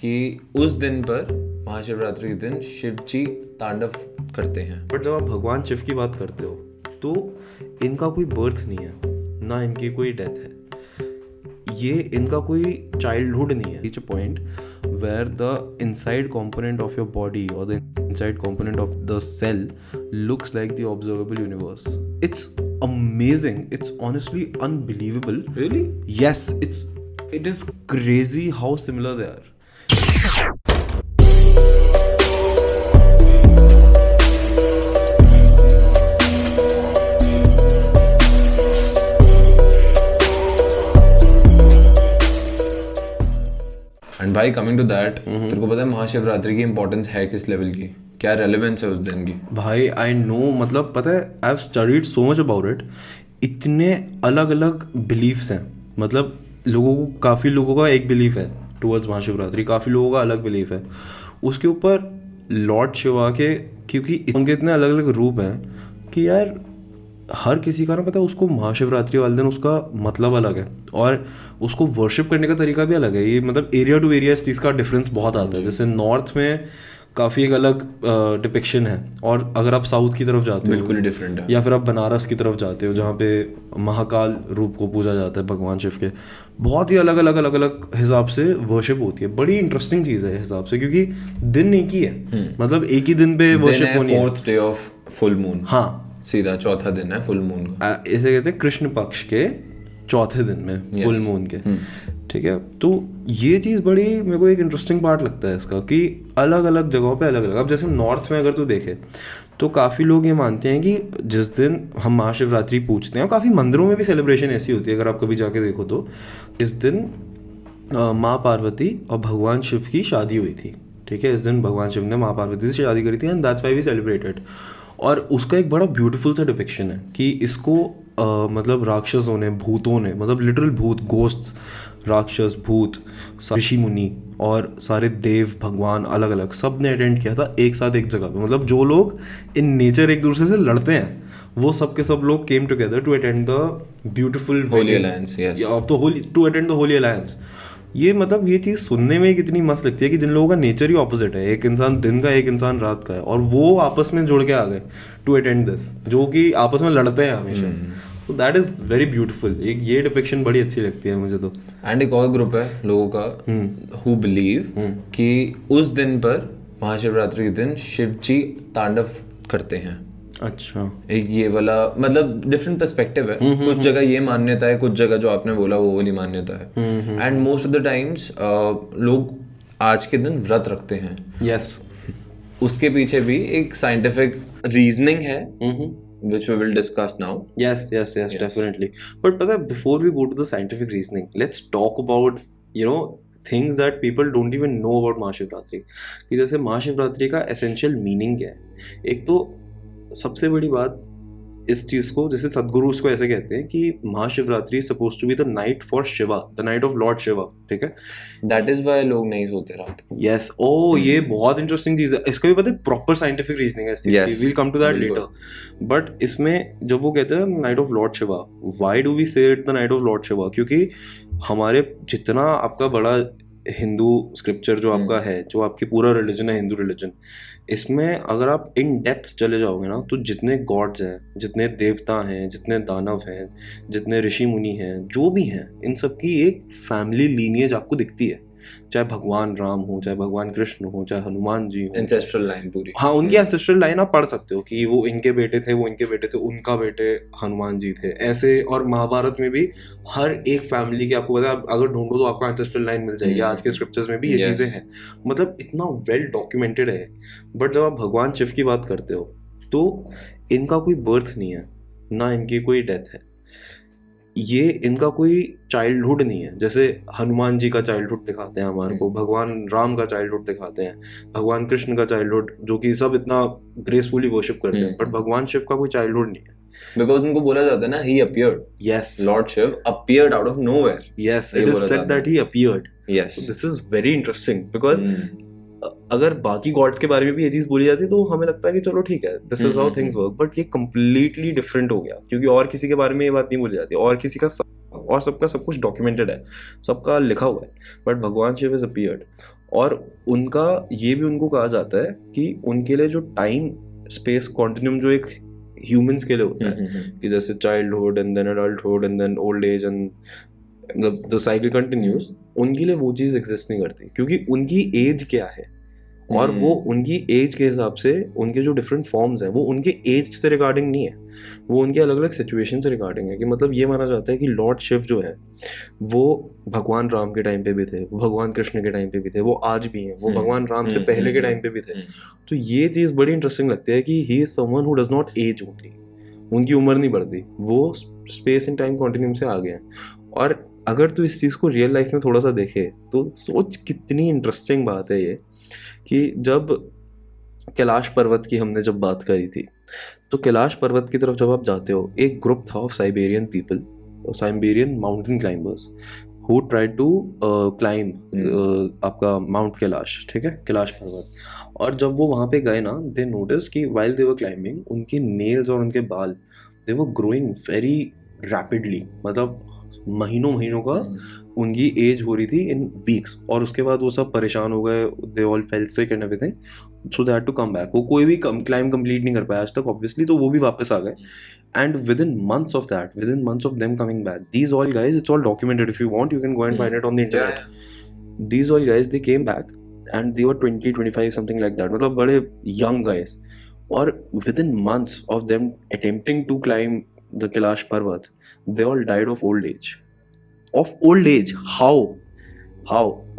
कि उस दिन पर महाशिवरात्रि के दिन शिव जी तांडव करते हैं। बट जब आप भगवान शिव की बात करते हो तो इनका कोई बर्थ नहीं है, ना इनकी कोई डेथ है, ये इनका कोई चाइल्डहुड नहीं है। Reach a point where the inside component of your body or the inside component of the cell looks like the observable universe. It's amazing. It's honestly unbelievable. Really? Yes, it is crazy how similar they are. And भाई coming to that, तेरे को पता है महाशिवरात्रि की importance है किस level की? क्या रेलेवेंस है उस दिन की? भाई आई नो, मतलब पता है, I have studied so much about it. इतने अलग अलग बिलीफ्स हैं, मतलब लोगों को, काफ़ी लोगों का एक बिलीफ है टुवर्ड्स महाशिवरात्रि, काफ़ी लोगों का अलग बिलीफ है उसके ऊपर। लॉर्ड शिवा के, क्योंकि उनके इतने अलग अलग रूप हैं कि यार हर किसी का ना, पता है, उसको महाशिवरात्रि वाले दिन उसका मतलब अलग है और उसको वर्शिप करने का तरीका भी अलग है। ये मतलब एरिया टू एरिया इस चीज़ का डिफरेंस बहुत आता है। जैसे नॉर्थ में काफ़ी एक अलग डिपिक्शन है, और अगर आप साउथ की तरफ जाते हो बिल्कुल डिफरेंट है, या फिर आप बनारस की तरफ जाते हो जहाँ पे महाकाल रूप को पूजा जाता है भगवान शिव के, बहुत ही अलग अलग अलग अलग हिसाब से वर्शिप होती है। बड़ी इंटरेस्टिंग चीज़ है हिसाब से, क्योंकि दिन एक ही है, मतलब एक ही दिन पे वर्शिप होनी है। 4th day of full moon, हाँ, सीधा चौथा दिन है फुल मून का। इसे कहते हैं कृष्ण पक्ष के चौथे दिन में, फुल मून के। ठीक है, तो ये चीज़ बड़ी मेरे को एक इंटरेस्टिंग पार्ट लगता है इसका, कि अलग अलग जगहों पे अलग अलग। अब जैसे नॉर्थ में अगर तू देखे तो काफ़ी लोग ये मानते हैं कि जिस दिन हम महाशिवरात्रि पूजते हैं, और काफ़ी मंदिरों में भी सेलिब्रेशन ऐसी होती है, अगर आप कभी जाके देखो तो इस दिन माँ पार्वती और भगवान शिव की शादी हुई थी। ठीक है, इस दिन भगवान शिव ने माँ पार्वती से शादी करी थी, and that's why we celebrated. और उसका एक बड़ा ब्यूटीफुल सा डिपिक्शन है कि इसको मतलब राक्षसों ने, भूतों ने, मतलब लिटरल भूत, गोस्ट्स, राक्षस, भूत, ऋषि मुनि और सारे देव भगवान अलग अलग सब ने अटेंड किया था एक साथ एक जगह पे। मतलब जो लोग इन नेचर एक दूसरे से लड़ते हैं, वो सब के सब लोग came together to attend the beautiful holy alliance, yes, of the holy, to attend the holy alliance. ये मतलब ये चीज़ सुनने में कितनी मस्त लगती है कि जिन लोगों का नेचर ही ऑपोजिट है, एक इंसान दिन का, एक इंसान रात का है, और वो आपस में जुड़ के आ गए टू अटेंड दिस, जो कि आपस में लड़ते हैं हमेशा। तो दैट इज़ वेरी ब्यूटीफुल। एक ये डिपिक्शन बड़ी अच्छी लगती है मुझे तो। एंड एक और ग्रुप है लोगों का हु बिलीव कि उस दिन पर महाशिवरात्रि के दिन शिव जी तांडव करते हैं। अच्छा, एक ये वाला मतलब डिफरेंट पर्सपेक्टिव है। कुछ जगह ये मान्यता है, कुछ जगह जो आपने बोला वो वाली मान्यता है। And most of the times लोग आज के दिन व्रत रखते हैं। यस, उसके पीछे भी एक साइंटिफिक रीजनिंग है which we will discuss now. yes, definitely. But pata, before we go to the scientific reasoning, let's talk about, things that people don't even know about Mahashivratri. कि जैसे महाशिवरात्रि का एसेंशियल मीनिंग क्या है। एक तो सबसे बड़ी बात इस चीज़ को, जैसे सदगुरु उसको ऐसे कहते हैं कि Mahashivratri suppose to be the night for Shiva, the night of Lord Shiva. ठीक है, दैट इज व्हाई लोग नहीं सोते रात को। यस, ओ ये बहुत इंटरेस्टिंग चीज़ है। इसका भी पता है प्रॉपर साइंटिफिक रीजनिंग है इस चीज़ की, we will come to that later. But इसमें जब वो कहते हैं night of Lord Shiva, why do we say it the night of Lord Shiva? क्योंकि हमारे जितना आपका बड़ा हिंदू स्क्रिप्चर जो आपका है, जो आपकी पूरा रिलीजन है, हिंदू रिलीजन, इसमें अगर आप इन डेप्थ चले जाओगे ना, तो जितने गॉड्स हैं, जितने देवता हैं, जितने दानव हैं, जितने ऋषि मुनि हैं, जो भी हैं, इन सब की एक फैमिली लीनिएज आपको दिखती है। चाहे भगवान राम हो, चाहे भगवान कृष्ण हो, चाहे हनुमान जी हो, एंसेस्ट्रल लाइन पूरी। हाँ, उनकी एंसेस्ट्रल लाइन आप पढ़ सकते हो कि वो इनके बेटे थे, वो इनके बेटे थे, उनका बेटे हनुमान जी थे, ऐसे। और महाभारत में भी हर एक फैमिली की आपको पता है, अगर ढूंढो तो आपको एंसेस्ट्रल लाइन मिल जाएगी। आज के स्क्रिप्चर्स में भी ये चीजें हैं, मतलब इतना वेल डॉक्यूमेंटेड है। बट जब आप भगवान शिव की बात करते हो तो इनका कोई बर्थ नहीं है, ना इनकी कोई डेथ है, ये इनका कोई चाइल्डहुड नहीं है। जैसे हनुमान जी का चाइल्डहुड दिखाते हैं हमारे को, भगवान राम का चाइल्डहुड दिखाते हैं, भगवान कृष्ण का चाइल्डहुड, जो कि सब इतना ग्रेसफुली वर्शिप करते हैं। बट भगवान शिव का कोई चाइल्डहुड नहीं है, बिकॉज उनको बोला जाता है ना, he appeared. Yes, lord Shiv appeared out of nowhere. Yes, it is said that he appeared. Yes, this is very interesting, because अगर बाकी गॉड्स के बारे में भी ये चीज बोली जाती है तो हमें लगता है कि चलो ठीक है, this is how things work. But ये कंप्लीटली डिफरेंट हो गया, क्योंकि और किसी के बारे में ये बात नहीं बोली जाती, और किसी का और सबका सब कुछ डॉक्यूमेंटेड है, सबका लिखा हुआ है। बट भगवान शिव इज अपीयर्ड, और उनका ये भी उनको कहा जाता है कि उनके लिए जो टाइम स्पेस कॉन्टिन्यूम जो एक ह्यूमंस के लिए होता है कि जैसे childhood and then adulthood and then old age and the cycle continues, उनके लिए वो चीज़ एग्जिस्ट नहीं करती क्योंकि उनकी एज क्या है और वो उनकी एज के हिसाब से उनके जो डिफरेंट फॉर्म्स हैं वो उनके एज से रिगार्डिंग नहीं है, वो उनके अलग अलग सिचुएशन से रिगार्डिंग है। कि मतलब ये माना जाता है कि लॉर्ड शिव जो है वो भगवान राम के टाइम पे भी थे, वो भगवान कृष्ण के टाइम पे भी थे, वो आज भी हैं, वो भगवान राम से पहले के टाइम पे भी थे। तो ये चीज़ बड़ी इंटरेस्टिंग लगती है कि he is someone who does not age only, उनकी उम्र नहीं बढ़ती, वो स्पेस एंड टाइम कॉन्टिन्यूम से आ गए हैं। और अगर तू इस चीज़ को रियल लाइफ में थोड़ा सा देखे तो सोच कितनी इंटरेस्टिंग बात है ये कि जब कैलाश पर्वत की हमने जब बात करी थी तो कैलाश पर्वत की तरफ जब आप जाते हो, एक ग्रुप था of Siberian people, Siberian mountain climbers who tried to climb आपका माउंट कैलाश, ठीक है, कैलाश पर्वत। और जब वो वहाँ पे गए ना, दे नोटिस कि वाइल दे वर क्लाइंबिंग उनके नेल्स और उनके बाल दे वर ग्रोइंग वेरी रैपिडली, मतलब महीनों का उनकी एज हो रही थी इन वीक्स। और उसके बाद वो सब परेशान हो गए, they all felt sick and everything, so they had to come back. वो कोई भी क्लाइंब कंप्लीट नहीं कर पाया आज तक ऑब्वियसली, तो वो भी वापस आ गए। And within months of them coming back, these all guys, it's all documented, if you want you can go and find it on the internet. These all guys they came back and they were 20-25 something like that, मतलब बड़े young guys. और within months of them attempting to climb the Kailash Parvat, they all died of old age. Of old age, how?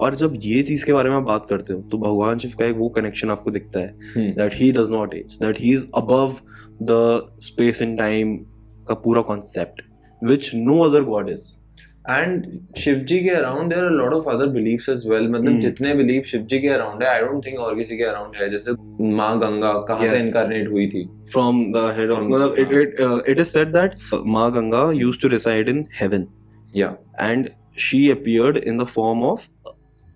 और जब ये चीज के बारे में आप बात करते हो तो भगवान शिव का एक वो कनेक्शन आपको दिखता है that he does not age, that he is above the space and time का पूरा concept, which no other god is. And Shivji के around there are lot of other beliefs as well, मतलब जितने बिलीफ शिवजी के around है I don't think और किसी के अराउंड है। जैसे माँ गंगा कहाँ से इनकारनेट हुई थी? From the head of, मतलब it is said that माँ Ganga used to reside in heaven, yeah, and she appeared in the form of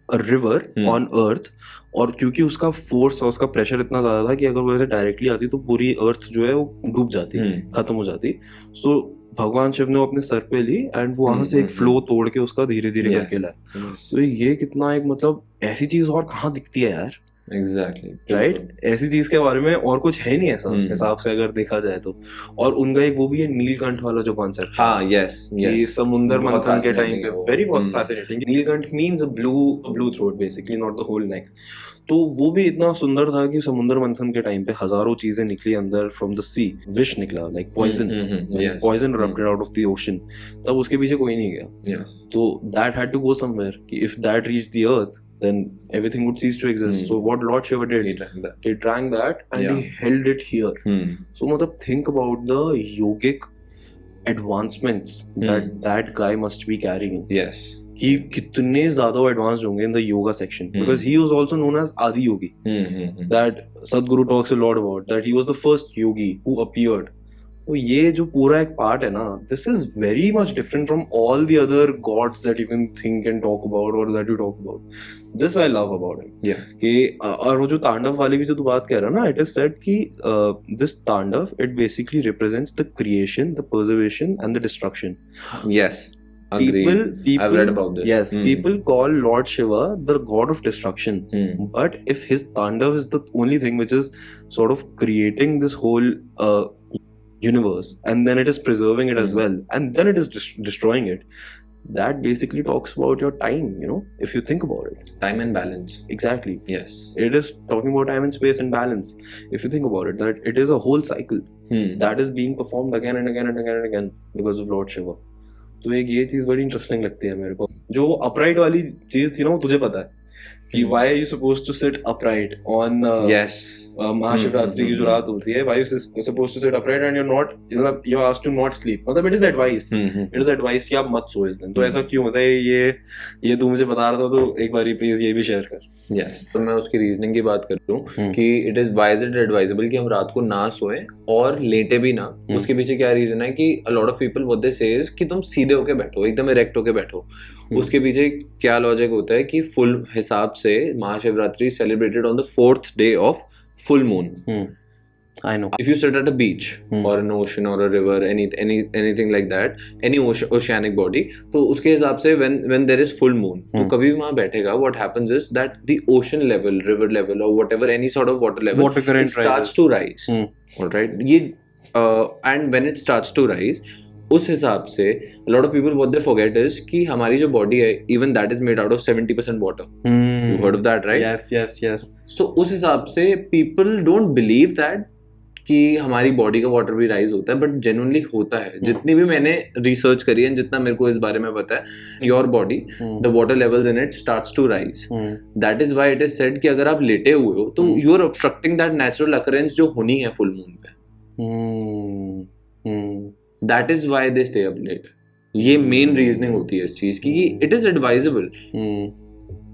a river on earth। और क्योंकि उसका फोर्स और उसका प्रेशर इतना ज्यादा था कि अगर वो ऐसे डायरेक्टली आती तो पूरी अर्थ जो है वो डूब जाती, खत्म हो जाती। सो भगवान शिव ने वो अपने सर पे ली एंड वो वहां से एक फ्लो तोड़ के उसका धीरे धीरे करके लाया। तो ये कितना एक, मतलब ऐसी चीज और कहाँ दिखती है यार? एग्जैक्टली, राइट, ऐसी चीज के बारे में और कुछ है नहीं ऐसा हिसाब से अगर देखा जाए तो। और उनका एक वो भी है नीलकंठ वाला जो कॉन्सेप्ट, हाँ, यस, समुंदर मंथन के टाइम पे वेरी बहुत fascinating. Neelkanth means blue throat basically, not the whole neck. तो वो भी इतना सुंदर था कि समुंदर मंथन के टाइम पे हजारों चीजें निकली अंदर फ्रॉम द सी, विष निकला, like poison erupted out of the ocean. तब उसके पीछे कोई नहीं गया, तो that had to go somewhere कि if that reached the earth then everything would cease to exist. So what Lord Shiva did, he drank that and he held it here. So मतलब think about the yogic advancements that guy must be carrying. Yes. कि कितने ज्यादा advanced होंगे in the yoga section, because he was also known as Adi Yogi, that Sadhguru talks a lot about, that he was the first yogi who appeared. तो ये जो पूरा एक part है ना, this is very much different from all the other gods that you can think and talk about और that you talk about. This I love about it कि और वो जो तांडव वाली भी जो तू बात कह रहा है ना, इट इज सेड कि दिस तांडव it basically represents the creation, the preservation and the destruction. Yes, agreed. I've read about this. Yes, people call Lord Shiva the god of destruction, but if his Tandav is the only thing which is sort of creating this whole universe, and then it is preserving it as well, and then it is destroying it, that basically talks about your time, you know, if you think about it. Time and balance. Exactly. Yes. It is talking about time and space and balance. If you think about it, that it is a whole cycle that is being performed again and again and again and again because of Lord Shiva. तो एक ये चीज बड़ी interesting लगती है मेरे को। जो अपराइट वाली चीज थी ना, वो तुझे पता है कि why are you supposed to sit upright on Mahashivratri की जो रात होती है, why are you supposed to sit upright and you're asked to not sleep, मतलब it is advice कि आप मत सो इस दिन। तो ऐसा क्यों होता है, ये तू मुझे बता रहा था, तो एक बार प्लीज ये भी शेयर कर। Yes, तो मैं उसकी रीजनिंग की बात कर लूं कि it is wise and advisable कि हम रात को ना सोएं और लेटे भी ना। उसके पीछे क्या रीजन है कि a lot of people what they say is कि तुम सीधे होके बैठो, एकदम इरेक्ट होके बैठो। उसके पीछे क्या लॉजिक होता है कि फुल हिसाब से Mahashivratri celebrated on the 4th day of full moon. I know. If you sit at a beach or an ocean or a river, anything like that, any oceanic body, तो उसके हिसाब से when there is full moon, तो कभी भी वहाँ बैठेगा, what happens is that the ocean level, river level or whatever, any sort of water level, Water current it starts rises. to rise. All right, ये and when it starts to rise, उस हिसाब से a lot of people what they forget is कि हमारी जो body है, even that is made out of 70% water. You heard of that, right? Yes. So उस हिसाब से people don't believe that कि हमारी बॉडी का वाटर भी राइज होता है, बट जेन्युइनली होता है. जितनी भी मैंने रिसर्च करी है, जितना मेरे को इस बारे में पता है, your body the water levels in it starts to rise. That is why it is said कि अगर आप लेटे हुए हो तो you are obstructing that natural occurrence जो होनी है फुल मून पे. That is why they stay up late. ये मेन रीजनिंग होती है इस चीज की. इट इज एडवाइजेबल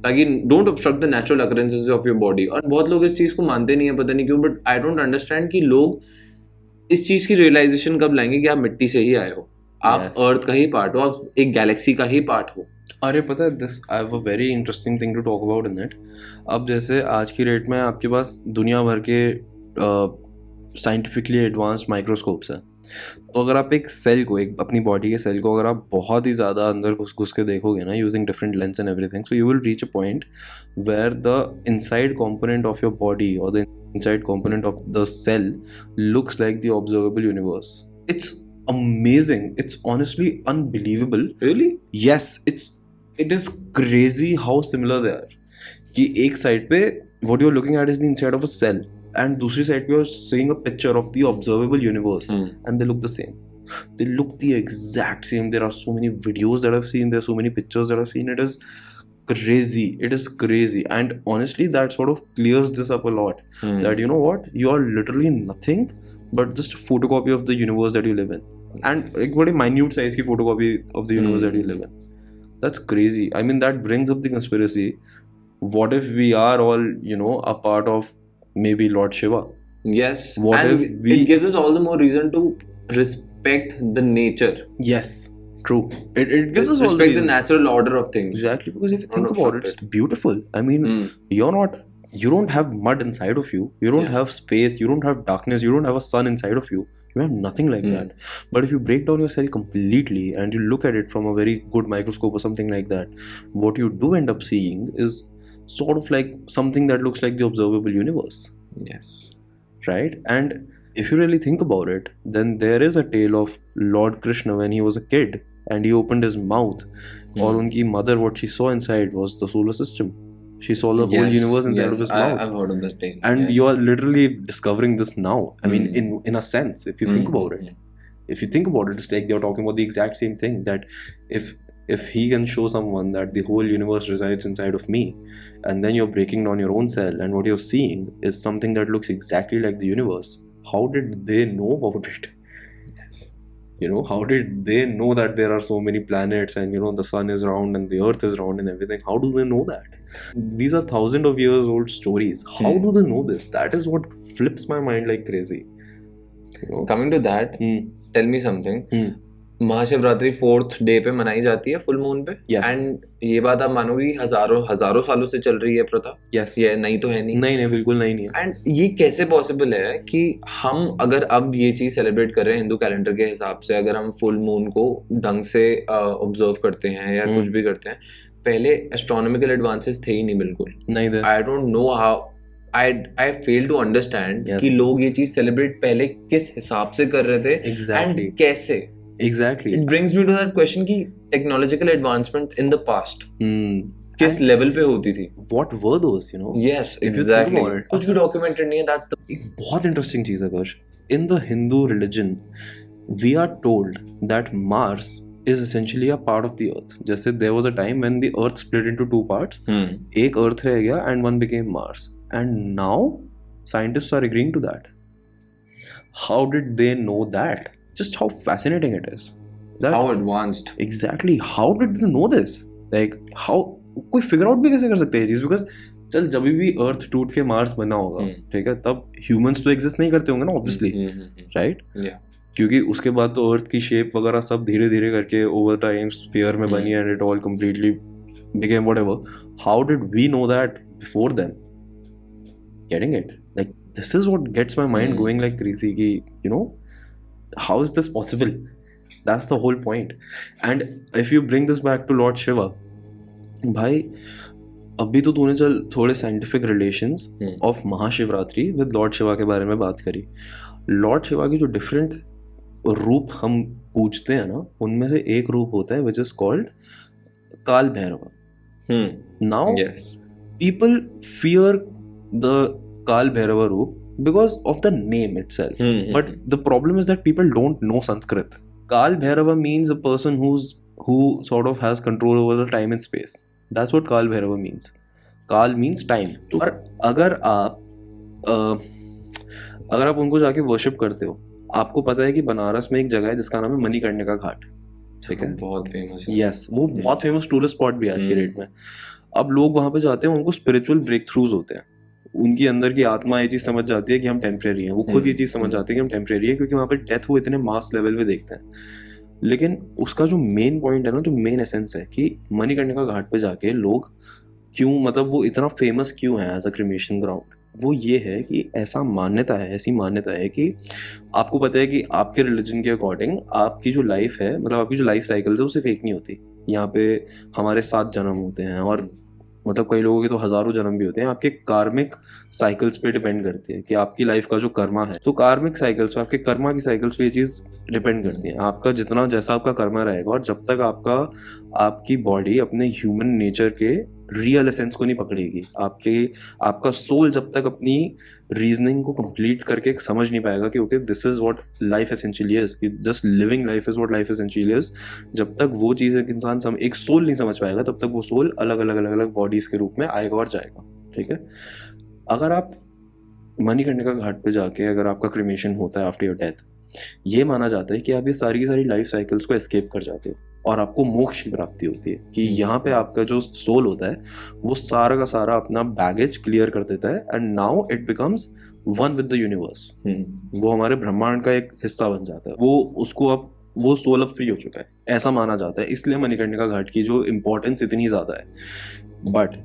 ताकि don't obstruct the natural occurrences of your body. और बहुत लोग इस चीज को मानते नहीं है, पता नहीं क्यों, बट आई डोंट अंडरस्टैंड कि लोग इस चीज की रियलाइजेशन कब लाएंगे कि आप मिट्टी से ही आए हो, आप अर्थ का ही पार्ट हो, आप एक गैलेक्सी का ही पार्ट हो. अरे पता है, this I have a very interesting thing to talk about in it. अब जैसे आज की डेट में आपके पास दुनिया भर के साइंटिफिकली एडवांस्ड माइक्रोस्कोप्स हैं. तो अगर आप एक सेल को, एक अपनी बॉडी के सेल को अगर आप बहुत ही ज़्यादा अंदर घुस के देखोगे ना, using different lens and everything, so you will reach a point where the inside component of your body और the inside component of the cell looks like the observable universe. It's amazing. It's honestly unbelievable. Really? Yes, it is crazy how similar they are. कि एक side पे what you're looking at is the inside of a cell, and दूसरी side पे you're seeing a picture of the observable universe, and they look the same. They look the exact same. There are so many videos that I've seen. There are so many pictures that I've seen. It is crazy. It is crazy. And honestly, that sort of clears this up a lot. That you know what? You are literally nothing but just a photocopy of the universe that you live in. And एक बड़ी minute size की photocopy of the universe that you live in. That's crazy. I mean, that brings up the conspiracy. What if we are all, you know, a part of maybe Lord Shiva? Yes. What and if we... it gives us all the more reason to respect the nature. Yes. True. It gives us all respect the natural order of things. Exactly. Because if you think about it, it's beautiful. I mean, you don't have mud inside of you. You don't have space. You don't have darkness. You don't have a sun inside of you. You have nothing like that. But if you break down your cell completely and you look at it from a very good microscope or something like that, what you do end up seeing is sort of like something that looks like the observable universe. Yes. Right? And if you really think about it, then there is a tale of Lord Krishna when he was a kid and he opened his mouth. Or unki mother, what she saw inside was the solar system. She saw the whole universe inside of his mouth. I've heard of that tale. And you are literally discovering this now. I mean, in a sense, if you think about it. If you think about it, it's like they're talking about the exact same thing. That if he can show someone that the whole universe resides inside of me, and then you're breaking down your own cell, and what you're seeing is something that looks exactly like the universe, how did they know about it? You know, how did they know that there are so many planets and, you know, the sun is round and the earth is round and everything? How do they know that? These are thousands of years old stories. How do they know this? That is what flips my mind like crazy. You know? Coming to that, tell me something. Mahashivratri 4th day पे मनाई जाती है full moon पे. And ये बात आप मानोगे हजारों सालों से चल रही है प्रथा. ये नहीं तो है नहीं बिल्कुल नहीं है. एंड ये कैसे पॉसिबल है कि हम अगर अब ये चीज सेलिब्रेट कर रहे हैं हिंदू कैलेंडर के हिसाब से, अगर हम फुल मून को ढंग से ऑब्जर्व करते हैं या कुछ भी करते हैं, पहले एस्ट्रोनॉमिकल एडवांसेस थे ही नहीं बिल्कुल. नहीं. I don't know how I fail to understand कि लोग ये चीज सेलिब्रेट पहले किस हिसाब से कर रहे थे एंड कैसे. Exactly. It brings me to that question कि technological advancement in the past किस लेवल पे होती थी. What were those, you know? Yes, exactly. कुछ भी documented नहीं है. That's the एक बहुत interesting चीज है कर्ष. In the Hindu religion, we are told that Mars is essentially a part of the Earth. जैसे there was a time when the Earth split into two parts. एक Earth रह गया and one became Mars. And now scientists are agreeing to that. How did they know that? Just how fascinating it is. How advanced. Exactly. How did they know this? Like how कोई figure out भी कैसे कर सकते हैं ये चीज? Because चल जब भी अर्थ टूट के मार्स बना होगा, ठीक है, तब ह्यूमंस तो एग्जिस्ट नहीं करते होंगे ना, ऑब्वियसली, राइट? क्योंकि उसके बाद तो अर्थ की शेप वगैरह सब धीरे धीरे करके ओवर टाइम स्फीयर में बनी and it all completely became whatever. How did we know that before them? Getting it? Like this is what gets my mind going like crazy कि you know how is this possible? That's the whole point. And if you bring this back to Lord Shiva, भाई अभी तो तूने चल थोड़े scientific relations of Mahashivratri with Lord Shiva के बारे में बात करी. लॉर्ड शिवा की जो डिफरेंट रूप हम पूछते हैं ना, उनमें से एक रूप होता है विच इज कॉल्ड काल Bhairahawa. Now people fear the काल भैरवा रूप because of the name itself. But the problem is that people don't know Sanskrit. Kal Bhairava means a person who sort of has control over the time and space. That's what Kal Bhairava means. Kal means time. और अगर आप उनको जाके worship करते हो, आपको पता है कि बनारस में एक जगह है जिसका नाम है मणिकर्णिका घाट. ठीक है, बहुत फेमस है. यस, वो बहुत फेमस टूरिस्ट स्पॉट भी है आज के डेट में. अब लोग वहां पे जाते हैं, उनको स्पिरिचुअल ब्रेक थ्रूज होते हैं. उनकी अंदर की आत्मा ये चीज समझ जाती है कि हम टेम्परेरी हैं. वो खुद ये चीज समझ जाते हैं कि हम टेम्परेरी है, क्योंकि वहां पे डेथ वो इतने मास लेवल पे देखते हैं. लेकिन उसका जो मेन पॉइंट है ना, जो मेन एसेंस है कि मणिकर्णिका घाट पे जाके लोग क्यों, मतलब वो इतना फेमस क्यों है एज अ क्रिमेशन ग्राउंड, वो ये है कि ऐसी मान्यता है कि आपको पता है कि आपके रिलीजन के अकॉर्डिंग आपकी जो लाइफ है, मतलब आपकी जो लाइफ साइकिल्स है, वो सिर्फ एक नहीं होती. यहाँ पे हमारे 7 जन्म होते हैं, और मतलब कई लोगों के तो हजारों जन्म भी होते हैं. आपके कार्मिक साइकिल्स पे डिपेंड करती है कि आपकी लाइफ का जो कर्मा है, तो कार्मिक साइकिल्स पे, आपके कर्मा की साइकिल्स पे ये चीज डिपेंड करती है. आपका जितना जैसा आपका कर्मा रहेगा, और जब तक आपकी बॉडी अपने ह्यूमन नेचर के रियल एसेंस को नहीं पकड़ेगी, आपका सोल जब तक अपनी रीजनिंग को कंप्लीट करके समझ नहीं पाएगा कि okay this is what life essentially is, कि just living life is what life essentially is, जब तक वो चीज़ एक इंसान एक सोल नहीं समझ पाएगा, तब तक वो सोल अलग अलग बॉडीज के रूप में आएगा और जाएगा. ठीक है, अगर आप मणिकर्णिका घाट पे जाके अगर आपका क्रिमेशन होता है आफ्टर योर डेथ, ये माना जाता है कि आप ये सारी की सारी लाइफ साइकिल्स को एस्केप कर जाते हो और आपको मोक्ष की प्राप्ति होती है. कि यहाँ पे आपका जो सोल होता है वो सारा का सारा अपना बैगेज क्लियर कर देता है, and now it becomes one with the universe. वो हमारे ब्रह्मांड का एक हिस्सा बन जाता है. वो सोल अब फ्री हो चुका है, ऐसा माना जाता है. इसलिए मणिकर्णिका घाट की जो इम्पोर्टेंस इतनी ज्यादा है. बट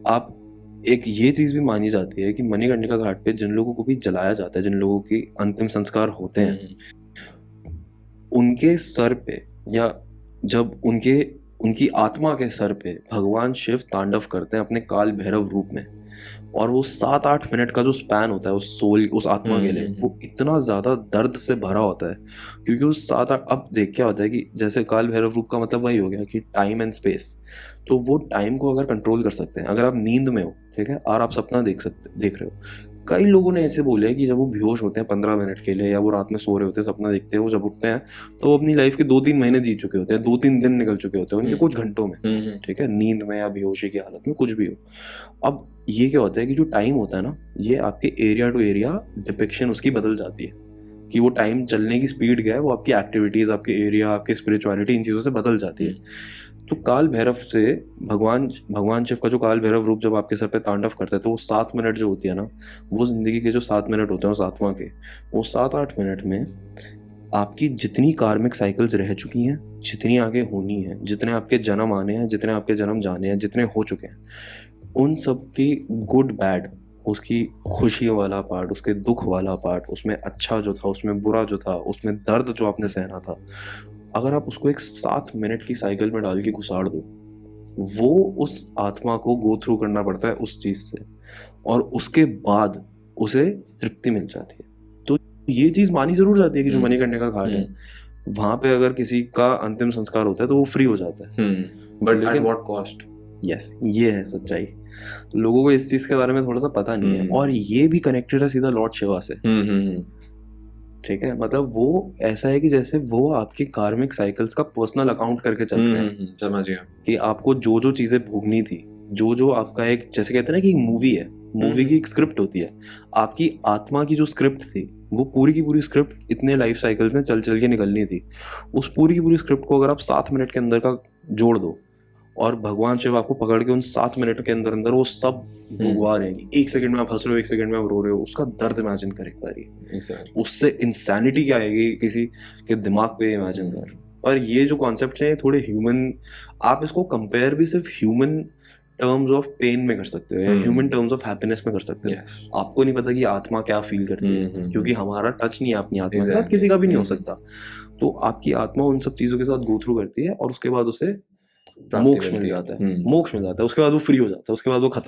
आप एक ये चीज भी मानी जाती है कि मणिकर्णिका घाट पे जिन लोगों को भी जलाया जाता है, जिन लोगों की अंतिम संस्कार होते हैं, उनके सर पे, या जब उनकी आत्मा के सर पे भगवान शिव तांडव करते हैं अपने काल भैरव रूप में, और वो 7-8 मिनट का जो स्पैन होता है उस आत्मा के लिए, वो इतना ज्यादा दर्द से भरा होता है. क्योंकि उस 7-8, अब देख क्या होता है कि जैसे काल भैरव रूप का मतलब वही हो गया कि टाइम एंड स्पेस. तो वो टाइम को अगर कंट्रोल कर सकते हैं, अगर आप नींद में हो, ठीक है, और आप सपना देख रहे हो. कई लोगों ने ऐसे बोले कि जब वो बेहोश होते हैं 15 मिनट के लिए, या वो रात में सो रहे होते हैं, सपना देखते हैं, वो जब उठते हैं तो वो अपनी लाइफ के 2-3 महीने जी चुके होते हैं, 2-3 दिन निकल चुके होते हैं उनके कुछ घंटों में. ठीक है, नींद में या बेहोशी की हालत में, कुछ भी हो. अब ये क्या होता है कि जो टाइम होता है ना, ये आपके एरिया टू एरिया डिपिक्शन उसकी बदल जाती है, कि वो टाइम चलने की स्पीड क्या है, वो आपकी एक्टिविटीज, आपके एरिया, आपकी स्पिरिचुअलिटी, इन चीज़ों से बदल जाती है. तो काल भैरव से भगवान शिव का जो काल भैरव रूप जब आपके सर पे तांडव करता है, तो वो 7 मिनट जो होती है ना, वो जिंदगी के जो 7 मिनट होते हैं उस आत्मा के, वो 7-8 मिनट में आपकी जितनी कार्मिक साइकिल्स रह चुकी हैं, जितनी आगे होनी है, जितने आपके जन्म आने हैं, जितने आपके जन्म जाने हैं, जितने हो चुके हैं, उन सब की गुड बैड, उसकी खुशी वाला पार्ट, उसके दुख वाला पार्ट, उसमें अच्छा जो था, उसमें बुरा जो था, उसमें दर्द जो आपने सहना था, अगर आप उसको एक 7 मिनट की साइकिल में डाल के घुसाड़ दो, वो उस आत्मा को गो थ्रू करना पड़ता है उस चीज से, और उसके बाद उसे तृप्ति मिल जाती है. तो ये चीज मानी जरूर जाती है कि जो मणिकर्णिका घाट है, वहां पे अगर किसी का अंतिम संस्कार होता है तो वो फ्री हो जाता है. But at what cost? Yes, ये है सच्चाई. तो लोगों को इस चीज के बारे में थोड़ा सा पता नहीं है, और ये भी कनेक्टेड है सीधा लॉर्ड शिवा से. ठीक है, मतलब वो ऐसा है कि जैसे वो आपकी कार्मिक साइकिल्स का पर्सनल अकाउंट करके चलते हैं. समझिए कि आपको जो जो चीजें भोगनी थी, जो आपका एक, जैसे कहते हैं ना कि एक मूवी है, मूवी की एक स्क्रिप्ट होती है, आपकी आत्मा की जो स्क्रिप्ट थी, वो पूरी की पूरी स्क्रिप्ट इतने लाइफ साइकिल्स में चल के निकलनी थी. उस पूरी की पूरी स्क्रिप्ट को अगर आप 7 मिनट के अंदर का जोड़ दो, और भगवान शिव आपको पकड़ के उन 7 मिनट के अंदर अंदर वो सब भुगवा रहे हैं. 1 सेकंड में आप हंस रहे हो, 1 सेकंड में आप रो रहे हो, उसका दर्द इमेजिन कर एक बार. उससे इंसैनिटी क्या आएगी किसी के दिमाग पे, इमेजिन कर. और ये जो कॉन्सेप्ट है थोड़े ह्यूमन, आप इसको कंपेयर भी सिर्फ ह्यूमन टर्म्स ऑफ पेन में कर सकते हो या ह्यूमन टर्म्स ऑफ हैप्पीनेस में कर सकते हो। आपको नहीं पता कि आत्मा क्या फील करती है, क्योंकि हमारा टच नहीं है अपनी आत्मा के साथ, किसी का भी नहीं हो सकता। तो आपकी आत्मा उन सब चीजों के साथ गो थ्रू करती है और उसके बाद उसे मोक्ष मिल जाता है, मोक्ष मिल जाता है, उसके बाद वो फ्री हो जाता है, उसके बाद वो खत्म।